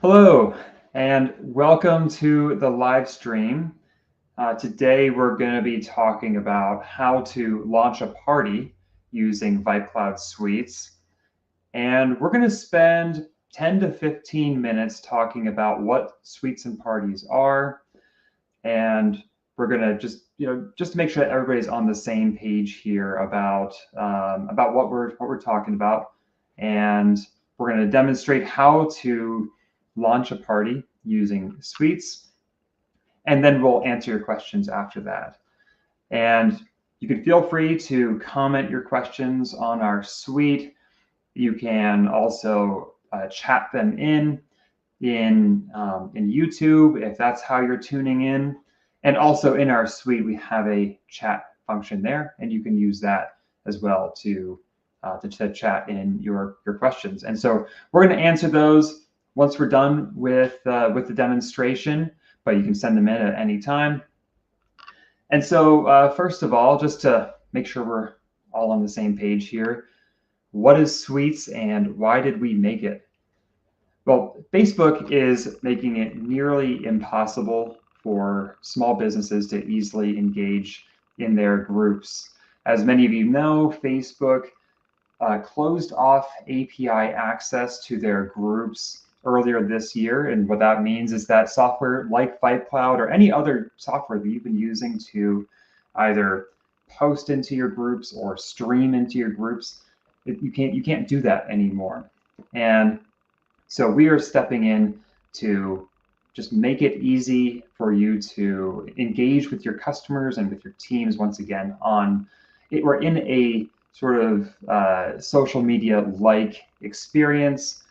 Hello, and welcome to the live stream. Today, we're going to be talking about how to launch a party using VipeCloud Suites. And we're going to spend 10 to 15 minutes talking about what suites and parties are. And we're going to just to make sure that everybody's on the same page here about what we're talking about. And we're going to demonstrate how to launch a party using suites, and then we'll answer your questions after that. And you can feel free to comment your questions on our suite. You can also chat them in YouTube if that's how you're tuning in. And also in our suite, we have a chat function there, and you can use that as well to chat in your questions. And so we're going to answer those once we're done with the demonstration, but you can send them in at any time. And so first of all, just to make sure we're all on the same page here, what is Suites and why did we make it? Well, Facebook is making it nearly impossible for small businesses to easily engage in their groups. As many of you know, Facebook closed off API access to their groups earlier this year. And what that means is that software like VipeCloud or any other software that you've been using to either post into your groups or stream into your groups, you can't do that anymore. And so we are stepping in to just make it easy for you to engage with your customers and with your teams once again on it. We're in a sort of social media-like experience,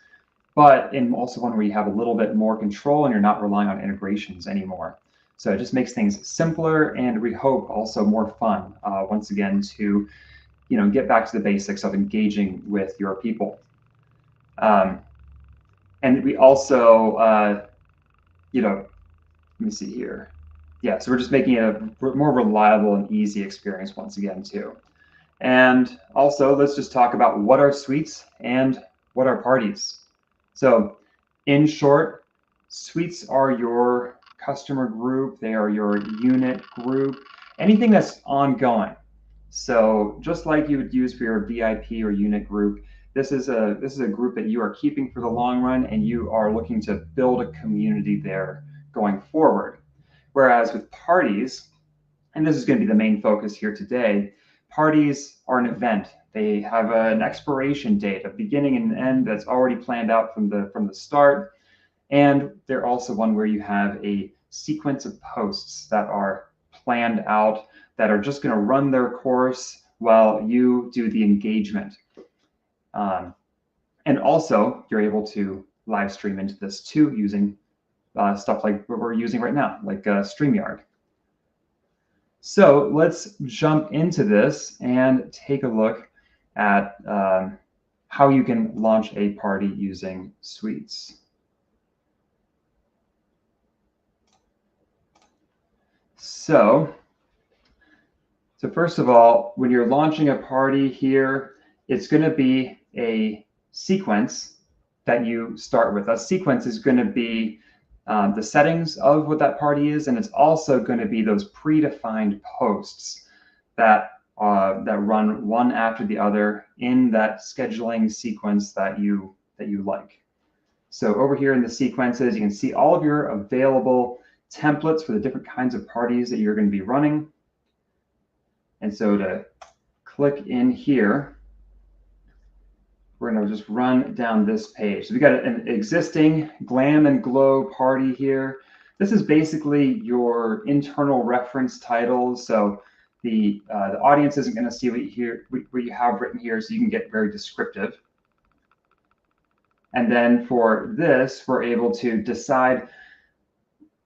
but in also one where you have a little bit more control and you're not relying on integrations anymore. So it just makes things simpler, and we hope also more fun, once again, to get back to the basics of engaging with your people. And we also, let me see here. Yeah, so we're just making it a more reliable and easy experience once again, too. And also, let's just talk about what are suites and what are parties. So in short, suites are your customer group. They are your unit group, anything that's ongoing. So just like you would use for your VIP or unit group, this is a group that you are keeping for the long run, and you are looking to build a community there going forward. Whereas with parties, and this is going to be the main focus here today, parties are an event. They have an expiration date, a beginning and end that's already planned out from the start. And they're also one where you have a sequence of posts that are planned out that are just going to run their course while you do the engagement. And also, you're able to live stream into this too using stuff like what we're using right now, like StreamYard. So let's jump into this and take a look at how you can launch a party using suites. So first of all, when you're launching a party here, it's going to be a sequence that you start with. A sequence is going to be the settings of what that party is, and it's also going to be those predefined posts that run one after the other in that scheduling sequence that you like. So over here in the sequences, you can see all of your available templates for the different kinds of parties that you're going to be running. And so to click in here, we're going to just run down this page. So we got an existing Glam and Glow party here. This is basically your internal reference titles. So the audience isn't going to see what you have written here, so you can get very descriptive. And then for this, we're able to decide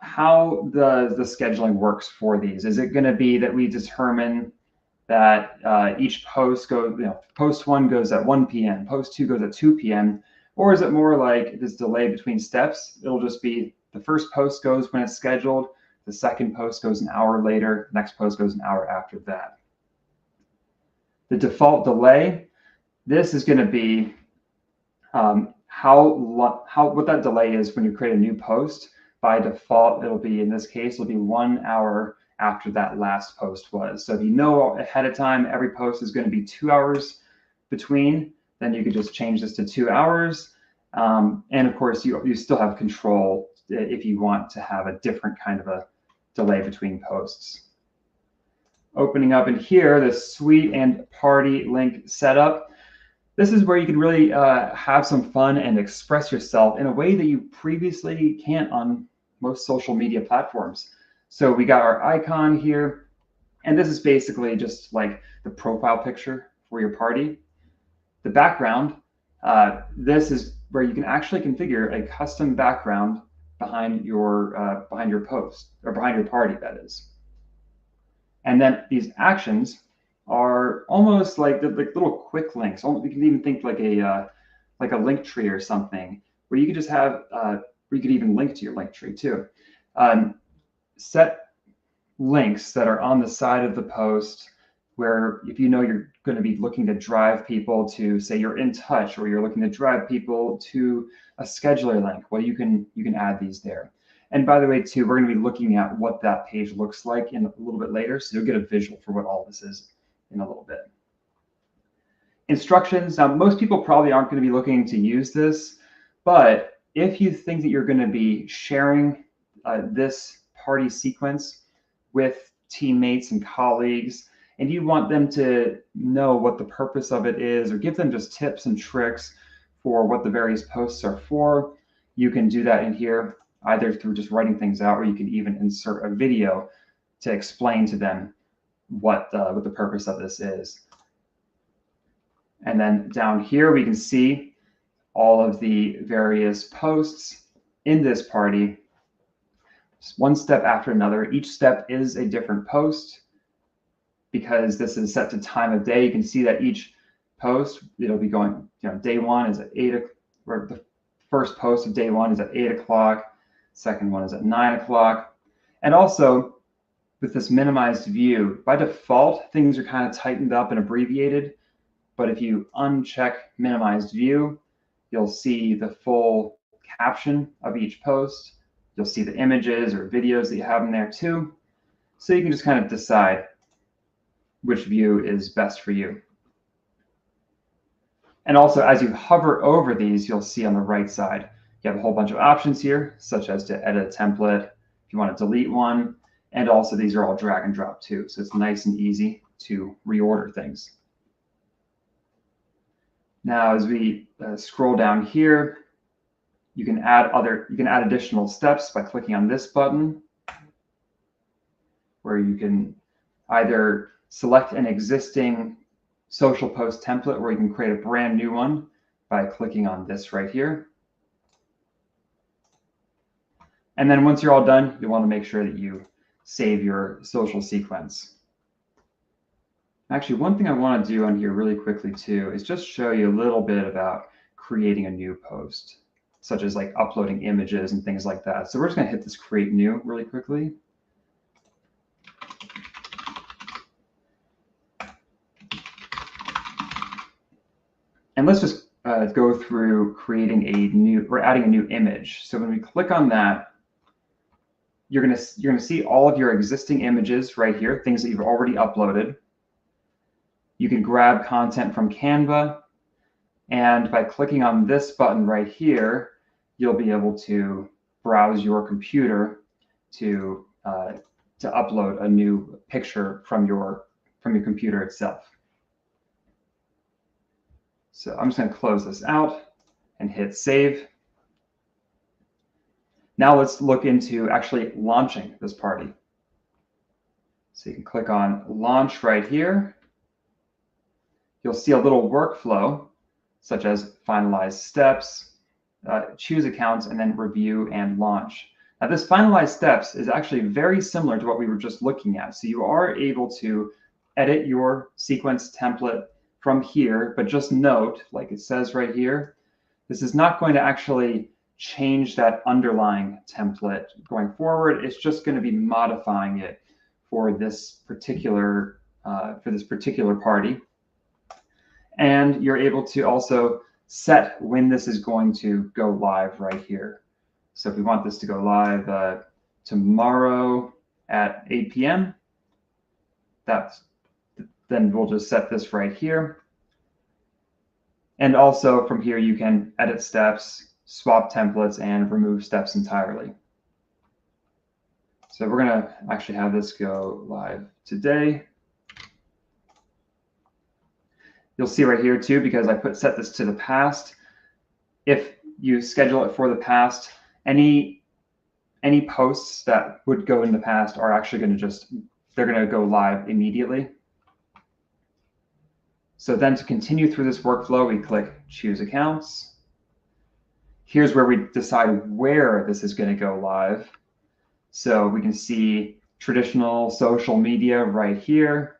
how the scheduling works for these. Is it going to be that we determine that each post goes, post 1 goes at 1 p.m., post 2 goes at 2 p.m., or is it more like this delay between steps? It'll just be the first post goes when it's scheduled, the second post goes an hour later, next post goes an hour after that. The default delay, this is going to be what that delay is when you create a new post. By default, it'll be, in this case, it'll be 1 hour after that last post was. So if you know ahead of time every post is going to be 2 hours between, then you could just change this to 2 hours. And of course, you still have control if you want to have a different kind of a delay between posts. Opening up in here, the suite and party link setup. This is where you can really have some fun and express yourself in a way that you previously can't on most social media platforms. So we got our icon here, and this is basically just like the profile picture for your party. The background, this is where you can actually configure a custom background behind your post, or behind your party, that is. And then these actions are almost like little quick links. You can even think like a link tree or something, where you could just have, where you could even link to your link tree too. Set links that are on the side of the post, where if you know you're going to be looking to drive people to, say, you're in touch, or you're looking to drive people to a scheduler link, well, you can add these there. And by the way, too, we're going to be looking at what that page looks like in a little bit later, so you'll get a visual for what all this is in a little bit. Instructions. Now, most people probably aren't going to be looking to use this, but if you think that you're going to be sharing this party sequence with teammates and colleagues, and you want them to know what the purpose of it is, or give them just tips and tricks for what the various posts are for, you can do that in here, either through just writing things out, or you can even insert a video to explain to them what the purpose of this is. And then down here, we can see all of the various posts in this party, just one step after another. Each step is a different post, because this is set to time of day. You can see that each post, it'll be going, day one is at 8 o'clock, or the first post of day one is at 8 o'clock, second one is at 9 o'clock. And also with this minimized view, by default, things are kind of tightened up and abbreviated. But if you uncheck minimized view, you'll see the full caption of each post. You'll see the images or videos that you have in there too. So you can just kind of decide which view is best for you. And also, as you hover over these, you'll see on the right side, you have a whole bunch of options here, such as to edit a template, if you want to delete one, and also these are all drag and drop too. So it's nice and easy to reorder things. Now, as we scroll down here, you can add additional steps by clicking on this button, where you can either select an existing social post template, or you can create a brand new one by clicking on this right here. And then once you're all done, you want to make sure that you save your social sequence. Actually, one thing I want to do on here really quickly too is just show you a little bit about creating a new post, such as like uploading images and things like that. So we're just going to hit this create new really quickly. And let's just go through creating a new, or adding a new image. So when we click on that, you're gonna see all of your existing images right here, things that you've already uploaded. You can grab content from Canva, and by clicking on this button right here, you'll be able to browse your computer to upload a new picture from your computer itself. So I'm just going to close this out and hit save. Now let's look into actually launching this party. So you can click on launch right here. You'll see a little workflow, such as finalize steps, choose accounts, and then review and launch. Now this finalize steps is actually very similar to what we were just looking at. So you are able to edit your sequence template from here, but just note, like it says right here, this is not going to actually change that underlying template going forward. It's just going to be modifying it for this particular party. And you're able to also set when this is going to go live right here. So if we want this to go live tomorrow at 8 p.m., then we'll just set this right here. And also from here, you can edit steps, swap templates, and remove steps entirely. So we're going to actually have this go live today. You'll see right here too, because I set this to the past. If you schedule it for the past, any posts that would go in the past are actually going to they're going to go live immediately. So then to continue through this workflow, we click Choose Accounts. Here's where we decide where this is going to go live. So we can see traditional social media right here.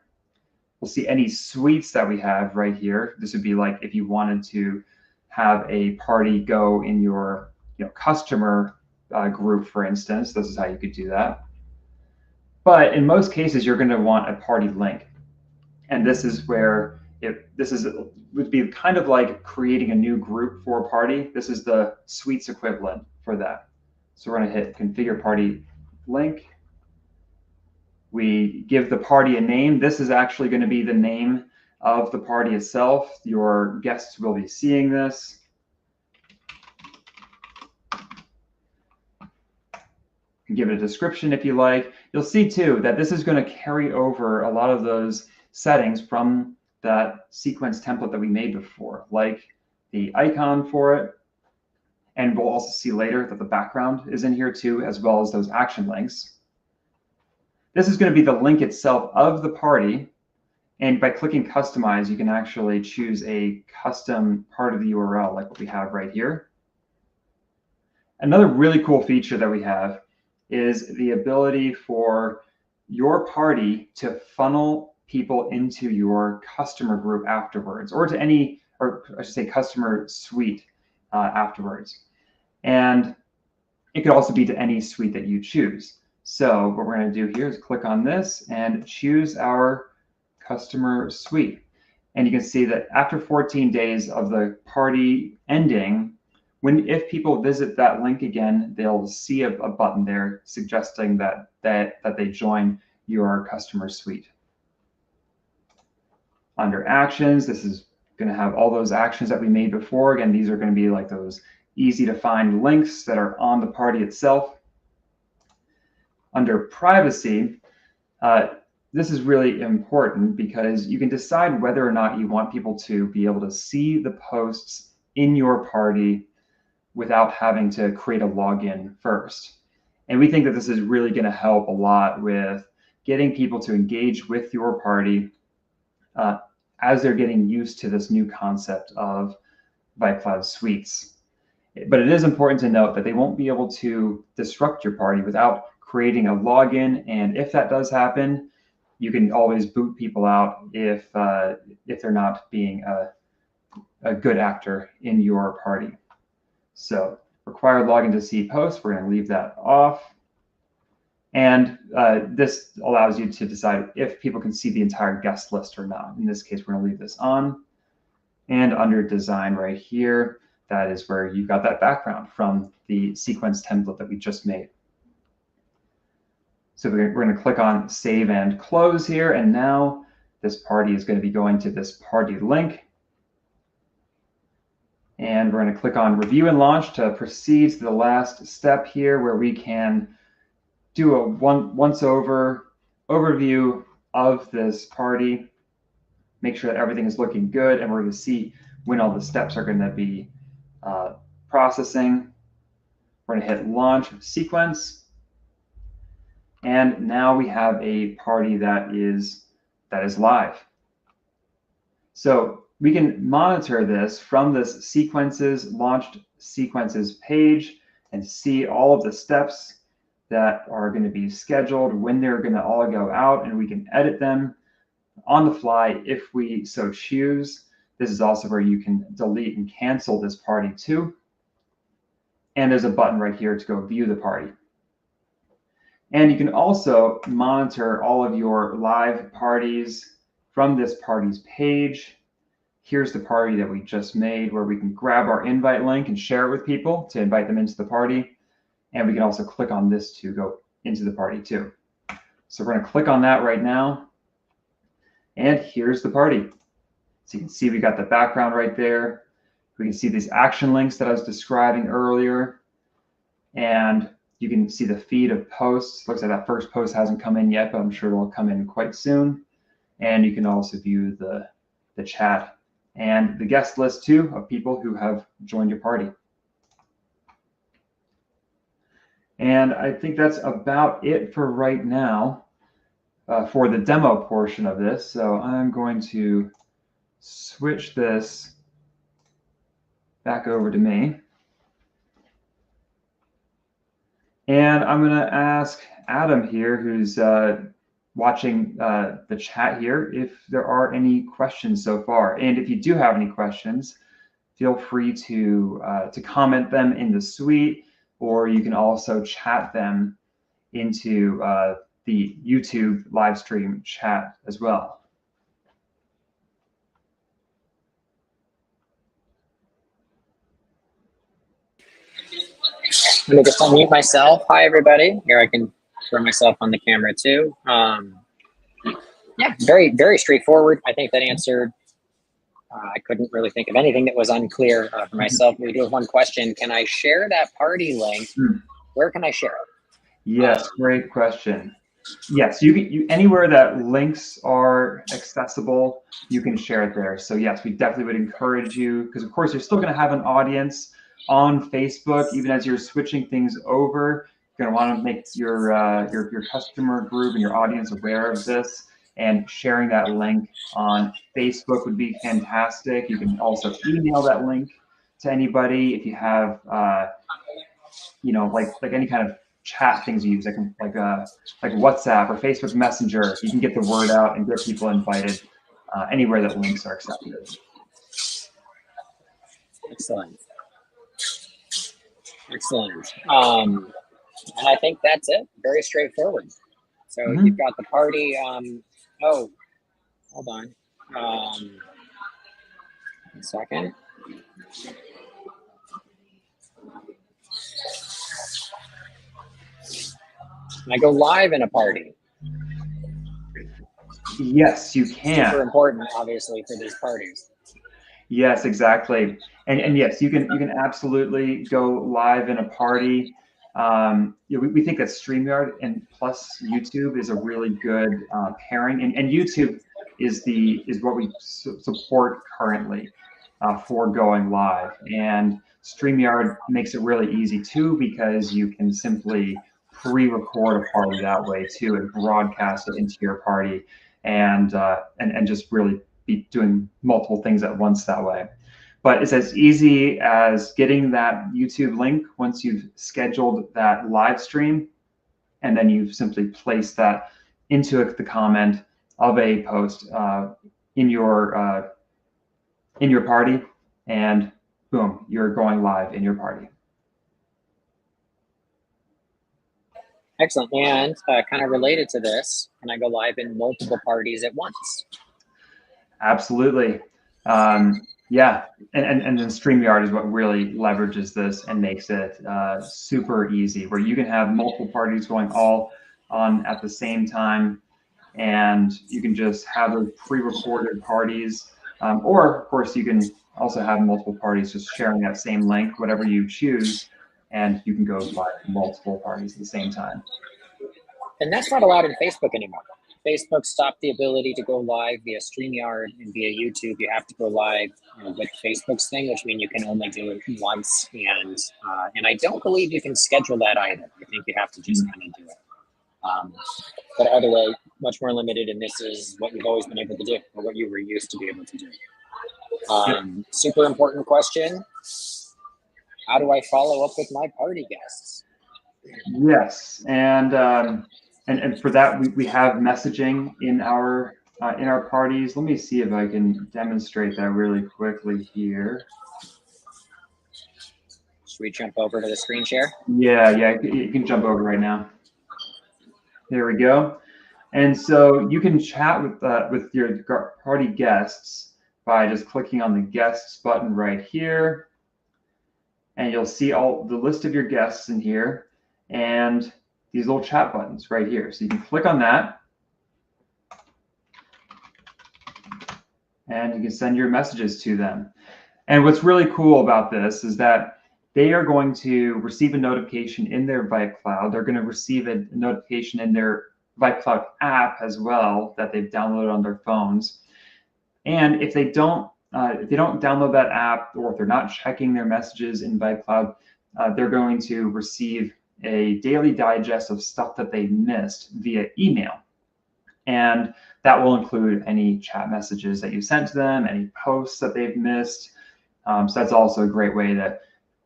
We'll see any suites that we have right here. This would be like if you wanted to have a party go in your customer group, for instance. This is how you could do that. But in most cases, you're going to want a party link. And this is where would be kind of like creating a new group for a party. This is the suites equivalent for that. So we're going to hit Configure Party Link. We give the party a name. This is actually going to be the name of the party itself. Your guests will be seeing this. You can give it a description if you like. You'll see too that this is going to carry over a lot of those settings from that sequence template that we made before, like the icon for it. And we'll also see later that the background is in here too, as well as those action links. This is going to be the link itself of the party. And by clicking Customize, you can actually choose a custom part of the URL, like what we have right here. Another really cool feature that we have is the ability for your party to funnel people into your customer group afterwards, or to or I should say customer suite afterwards. And it could also be to any suite that you choose. So what we're going to do here is click on this and choose our customer suite. And you can see that after 14 days of the party ending, if people visit that link again, they'll see a button there suggesting that they join your customer suite. Under actions, this is going to have all those actions that we made before. Again, these are going to be like those easy to find links that are on the party itself. Under privacy, this is really important because you can decide whether or not you want people to be able to see the posts in your party without having to create a login first. And we think that this is really going to help a lot with getting people to engage with your party as they're getting used to this new concept of VipeCloud suites. But it is important to note that they won't be able to disrupt your party without creating a login. And if that does happen, you can always boot people out if they're not being a good actor in your party. So required login to see posts, we're going to leave that off. And this allows you to decide if people can see the entire guest list or not. In this case, we're going to leave this on. And under design right here, that is where you've got that background from the sequence template that we just made. So we're going to click on Save and Close here. And now this party is going to be going to this party link. And we're going to click on Review and Launch to proceed to the last step here, where we can do a once-over overview of this party, make sure that everything is looking good, and we're going to see when all the steps are going to be processing. We're going to hit Launch Sequence, and now we have a party that is live. So we can monitor this from this Launched Sequences page and see all of the steps that are going to be scheduled, when they're going to all go out, and we can edit them on the fly if we so choose. This is also where you can delete and cancel this party too. And there's a button right here to go view the party. And you can also monitor all of your live parties from this parties page. here's the party that we just made, where we can grab our invite link and share it with people to invite them into the party. And we can also click on this to go into the party too. So we're going to click on that right now. And here's the party. So you can see we got the background right there. We can see these action links that I was describing earlier. And you can see the feed of posts. Looks like that first post hasn't come in yet, but I'm sure it'll come in quite soon. And you can also view the chat and the guest list too of people who have joined your party. And I think that's about it for right now for the demo portion of this. So I'm going to switch this back over to me. And I'm going to ask Adam here, who's watching the chat here, if there are any questions so far. And if you do have any questions, feel free to comment them in the suite, or you can also chat them into the YouTube live stream chat as well. Let me just unmute myself. Hi, everybody. Here I can throw myself on the camera too. Yeah, very, very straightforward. I think that answered. I couldn't really think of anything that was unclear for myself. We do have one question. Can I share that party link? Where can I share it? Yes, great question. Yes, you anywhere that links are accessible, you can share it there. So yes, we definitely would encourage you, because of course you're still going to have an audience on Facebook, even as you're switching things over. You're going to want to make your customer group and your audience aware of this, and sharing that link on Facebook would be fantastic. You can also email that link to anybody if you have, you know, like any kind of chat things you use, like WhatsApp or Facebook Messenger. You can get the word out and get people invited anywhere that links are accepted. Excellent. Excellent. And I think that's it. Very straightforward. So you've got the party. Oh, hold on. 1 second. Can I go live in a party? Yes, you can. Super important, obviously, for these parties. Yes, exactly. And yes, you can absolutely go live in a party. We think that StreamYard and plus YouTube is a really good pairing. And YouTube is what we support currently for going live. And StreamYard makes it really easy too, because you can simply pre-record a party that way too and broadcast it into your party, and just really be doing multiple things at once that way. But it's as easy as getting that YouTube link once you've scheduled that live stream, and then you simply place that into the comment of a post in your party, and boom, you're going live in your party. Excellent. And kind of related to this, can I go live in multiple parties at once? Absolutely. Yeah, and then StreamYard is what really leverages this and makes it super easy, where you can have multiple parties going all on at the same time, and you can just have those pre-recorded parties, or of course you can also have multiple parties just sharing that same link, whatever you choose, and you can go live multiple parties at the same time. And that's not allowed in Facebook anymore. Facebook stopped the ability to go live via StreamYard and via YouTube. You have to go live with Facebook's thing, which means you can only do it once. And I don't believe you can schedule that either. I think you have to just kind of do it. But either way, much more limited, and this is what you've always been able to do, or what you were used to be able to do. Super important question. How do I follow up with my party guests? Yes, and for that we have messaging in our parties. Let me see if I can demonstrate that really quickly here. Should we jump over to the screen share? Yeah, you can jump over right now. There we go. And so you can chat with your party guests by just clicking on the guests button right here. And you'll see all the list of your guests in here and these little chat buttons right here. So you can click on that and you can send your messages to them. And what's really cool about this is that they are going to receive a notification in their VipeCloud. They're going to receive a notification in their VipeCloud app as well that they've downloaded on their phones. And if they don't download that app, or if they're not checking their messages in VipeCloud, they're going to receive a daily digest of stuff that they missed via email. And that will include any chat messages that you sent to them, any posts that they've missed. So that's also a great way that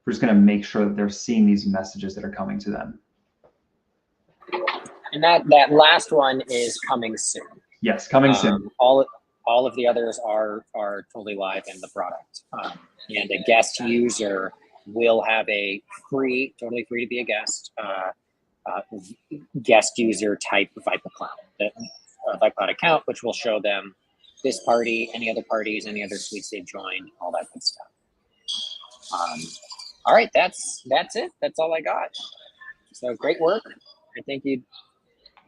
we're just going to make sure that they're seeing these messages that are coming to them. And that last one is coming soon. Yes, coming soon. All of the others are totally live in the product. And a guest user will have a totally free to be a guest, guest user type VipeCloud, VipeCloud account, which will show them this party, any other parties, any other suites they've joined, all that good stuff. All right, that's it. That's all I got. So great work. I think you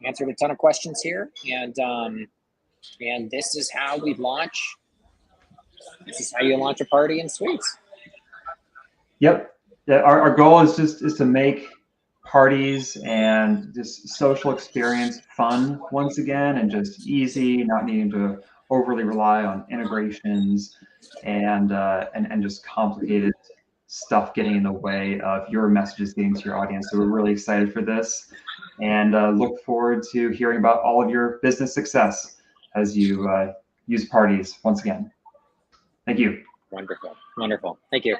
answered a ton of questions here, and this is how we launch. This is how you launch a party in Suites. Yep. Our goal is to make parties and this social experience fun once again, and just easy, not needing to overly rely on integrations and just complicated stuff getting in the way of your messages getting to your audience. So we're really excited for this, and look forward to hearing about all of your business success as you use parties once again. Thank you. Wonderful. Thank you.